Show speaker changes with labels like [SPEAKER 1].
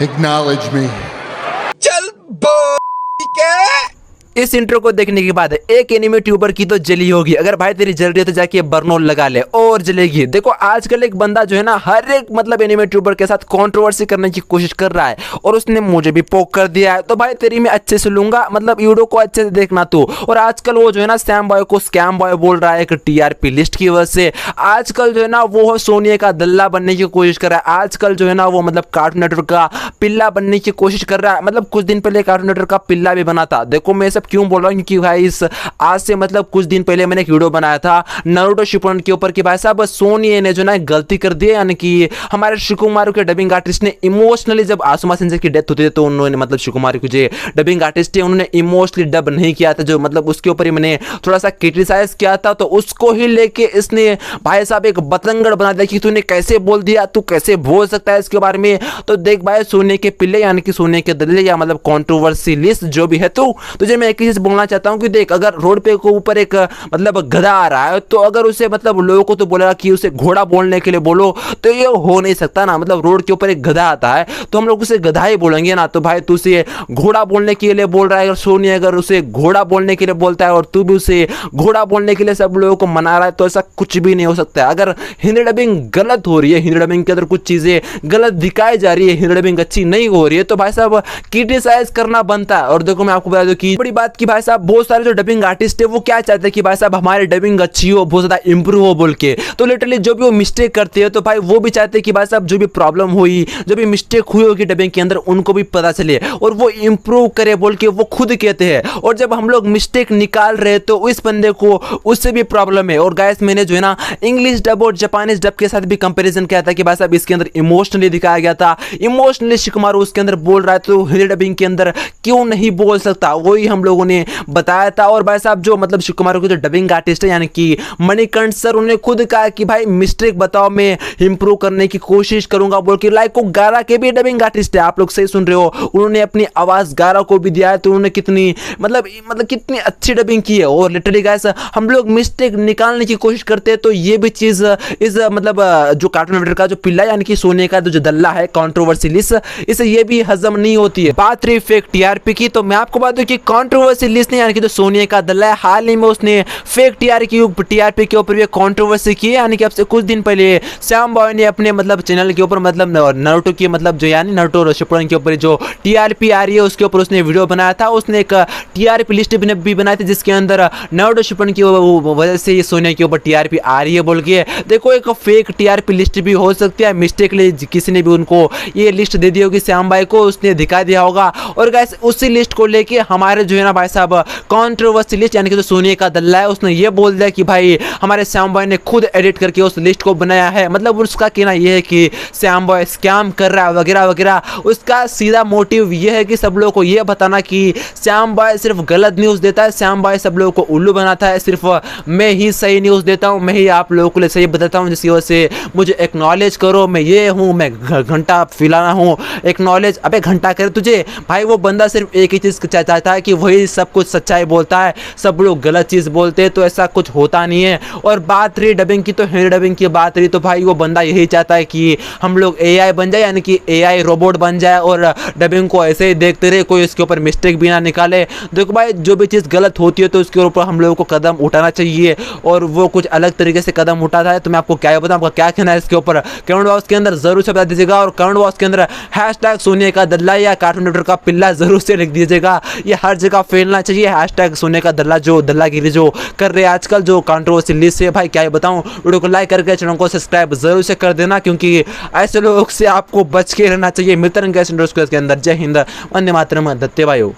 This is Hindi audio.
[SPEAKER 1] Acknowledge me.
[SPEAKER 2] चल के
[SPEAKER 3] इस इंट्रो को देखने के बाद एक एनिमे ट्यूबर की तो जली होगी। अगर भाई तेरी जल रही है तो जाके बर्नोल लगा ले और जलेगी। देखो आजकल एक बंदा जो है ना हर एक मतलब एनिमे ट्यूबर के साथ कंट्रोवर्सी करने की कोशिश कर रहा है और उसने मुझे भी पोक कर दिया है। तो भाई तेरी मैं अच्छे से लूंगा, मतलब वीडियो को अच्छे से देखना तू। और आजकल वो जो है ना सैम बॉय को स्कैम बॉय बोल रहा है एक टीआरपी लिस्ट की वजह से। आजकल जो है ना वो सोनिया का दल्ला बनने की कोशिश कर रहा है। आजकल जो है ना वो मतलब कार्टून नेटवर्क का पिल्ला बनने की कोशिश कर रहा है। मतलब कुछ दिन पहले कार्टून नेटवर्क का पिल्ला भी बना था। देखो मैं सब क्यों बोल रहा हूँ क्योंकि भाई इस आज से मतलब कुछ दिन पहले मैंने एक वीडियो बनाया था नारुतो शिपुडेन के ऊपर कि भाई साहब सोनी ने जो ना गलती कर दी है, यानी कि हमारे शिकुमारू के डबिंग आर्टिस्ट ने इमोशनली जब आसुमा सेंसेई की डेथ होती है तो उन्होंने मतलब शिकुमारू के जो डबिंग आर्टिस्ट है उन्होंने इमोशनली डब नहीं किया था, जो मतलब उसके ऊपर ही मैंने थोड़ा सा क्रिटिसाइज किया था। तो उसको ही लेके इसने भाई साहब एक बतंगड़ बना दिया कि तूने कैसे बोल दिया, तू कैसे बोल सकता है इसके बारे में। तो देख भाई सोने के पिल्ले यानी कि सोने के दल्ले या मतलब कंट्रोवर्सी लिस्ट जो भी है तो तुझे मैं एक ही चीज बोलना चाहता हूं कि देख अगर रोड पे को ऊपर एक मतलब गधा आ रहा है तो अगर उसे मतलब लोगों को तो बोलेगा कि उसे घोड़ा बोलने के लिए बोलो तो ये हो नहीं सकता ना। मतलब रोड के ऊपर एक गधा आता है तो हम लोग उसे गधा ही बोलेंगे ना। तो भाई तू उसे घोड़ा बोलने के लिए बोल रहा है, अगर सोनी अगर उसे घोड़ा बोलने के लिए बोलता है और तू भी उसे घोड़ा बोलने के लिए सब लोगों को मना रहा है तो ऐसा कुछ भी नहीं हो सकता है। अगर हिंदी डबिंग गलत हो रही है, हिंदी डबिंग के अंदर कुछ चीजें गलत दिखाई जा रही है, हिंदी डबिंग अच्छी नहीं हो रही है तो भाई साहब क्रिटिसाइज करना बनता है। और देखो मैं आपको बता दूं कि बड़ी बात की भाई साहब बहुत सारे जो डबिंग आर्टिस्ट है वो क्या चाहते हैं कि भाई साहब हमारी डबिंग अच्छी हो, बहुत ज्यादा इंप्रूव हो बोल के। तो लिटरली जो भी वो मिस्टेक करते हैं तो भाई वो भी चाहते हैं कि भाई साहब जो भी प्रॉब्लम हुई, जो भी मिस्टेक हुई होगी डबिंग के अंदर उनको भी पता चले और वो इंप्रूव करे बोल के वो खुद कहते हैं। और जब हम लोग मिस्टेक निकाल रहे हैं तो इस बंदे को उससे भी प्रॉब्लम है। और गाइस मैंने जो है ना इंग्लिश डब और जापानीज डब के साथ भी कंपैरिजन किया था कि भाई साहब इसके अंदर इमोशनली दिखाया गया था, इमोशनली शिकुमारू उसके अंदर बोल रहा है तो हिंदी डबिंग के अंदर क्यों नहीं बोल सकता, वही हम लोगों ने बताया था। और भाई साहब जो मतलब शिकुमारू के जो डबिंग आर्टिस्ट है यानी कि मणिकंठ सर उन्होंने खुद कहा कि भाई मिस्टेक बताओ मैं इंप्रूव करने की कोशिश करूंगा बोल के। लाइक वो गारा के भी डबिंग आर्टिस्ट है, आप लोग सही सुन रहे हो, उन्होंने अपनी आवाज गारा को भी दिया है तो उन्होंने कितनी मतलब कितनी अच्छी डबिंग की है। और लिटरली गाइस हम लोग मिस्टेक निकालने की कोशिश करते हैं तो ये भी चीज इस मतलब जो कार्टून नेटवर्क का जो पिल्ला यानी कि सोने का जो दल्ला है कंट्रोवर्सी लिस्ट, इसे ये भी हजम नहीं होती है। बात रही फेक टीआरपी की तो मैं आपको बता दूं कि कंट्रोवर्सी लिस्ट नहीं यानी कि जो सोनिया का दल्ला है हाल ही में उसने फेक टीआरपी के ऊपर भी कंट्रोवर्सी की है। यानी कि अब से कुछ दिन पहले सैम बॉय ने अपने मतलब चैनल के ऊपर मतलब नारुतो की मतलब जो यानी नारुतो शिपुडेन के ऊपर जो टीआरपी आ रही है उसके ऊपर उसने वीडियो बनाया था। उसने एक टीआरपी लिस्ट भी बनाई थी जिसके अंदर नारुतो शिपुडेन की वजह से ये सोनिया के ऊपर टीआरपी आ रही है बोल के। देखो एक फेक टीआरपी लिस्ट भी हो सकती है, मिस्टेकली किसी ने भी उनको ये लिस्ट दे दी होगी सैम बॉय को, उसने दिखा दिया होगा। और गाइस उसी लिस्ट को लेके हमारे जो है ना भाई साहब कंट्रोवर्सी लिस्ट यानी कि जो सोनिया का दल्ला है उसने ये बोल दिया कि भाई हमारे सैम बॉय ने खुद एडिट करके उस लिस्ट को बनाया है। मतलब उसका कहना यह है कि सैम बॉय स्कैम कर रहा है वगैरह वगैरह। उसका सीधा मोटिव यह है कि सब लोगों को यह बताना कि सैम बॉय सिर्फ गलत न्यूज़ देता है, सैम बॉय सब लोगों को उल्लू बनाता है, सिर्फ मैं ही सही न्यूज़ देता हूँ, मैं ही आप लोगों को लिए सही बताता हूँ, जिसकी वजह से मुझे एक्नॉलेज करो, मैं ये हूँ, मैं घंटा फिलाना हूँ, एक्नॉलेज। अबे घंटा करे तुझे भाई, वो बंदा सिर्फ एक ही चीज़ चाहता है कि वही सब कुछ सच्चाई बोलता है, सब लोग गलत चीज़ बोलते हैं तो ऐसा कुछ होता नहीं है। और बात रही डबिंग की तो हिंदी डबिंग की बात रही तो भाई वो बंदा यही चाहता है कि हम लोग एआई बन जाए यानी कि एआई रोबोट बन जाए और डबिंग को ऐसे ही देखते रहे, कोई इसके ऊपर मिस्टेक भी ना निकाले। देखो भाई जो भी चीज़ गलत होती है तो उसके ऊपर हम लोगों को कदम उठाना चाहिए और वो कुछ अलग तरीके से कदम उठाता है। तो मैं आपको क्या बताऊँ, आपका क्या कहना है इसके ऊपर कमेंट बॉक्स के अंदर जरूर से बता दीजिएगा। और कमेंट बॉक्स के अंदर हैशटैग सोनिया का दल्ला या कार्टून नेटवर्क का पिल्ला जरूर से लिख दीजिएगा, ये हर जगह फैलना चाहिए। हैशटैग सोनिया का दल्ला जो दल्लागिरी जो कर रहे हैं आजकल जो कंट्रोवर्सी लिस्ट है, भाई क्या बताऊं। वीडियो को लाइक करके चैनल को सब्सक्राइब जरूर से कर देना क्योंकि ऐसे लोग से आपको बच के रहना चाहिए। मित्र के अंदर जय हिंद, वंदे मातरम, दत्ते वायो।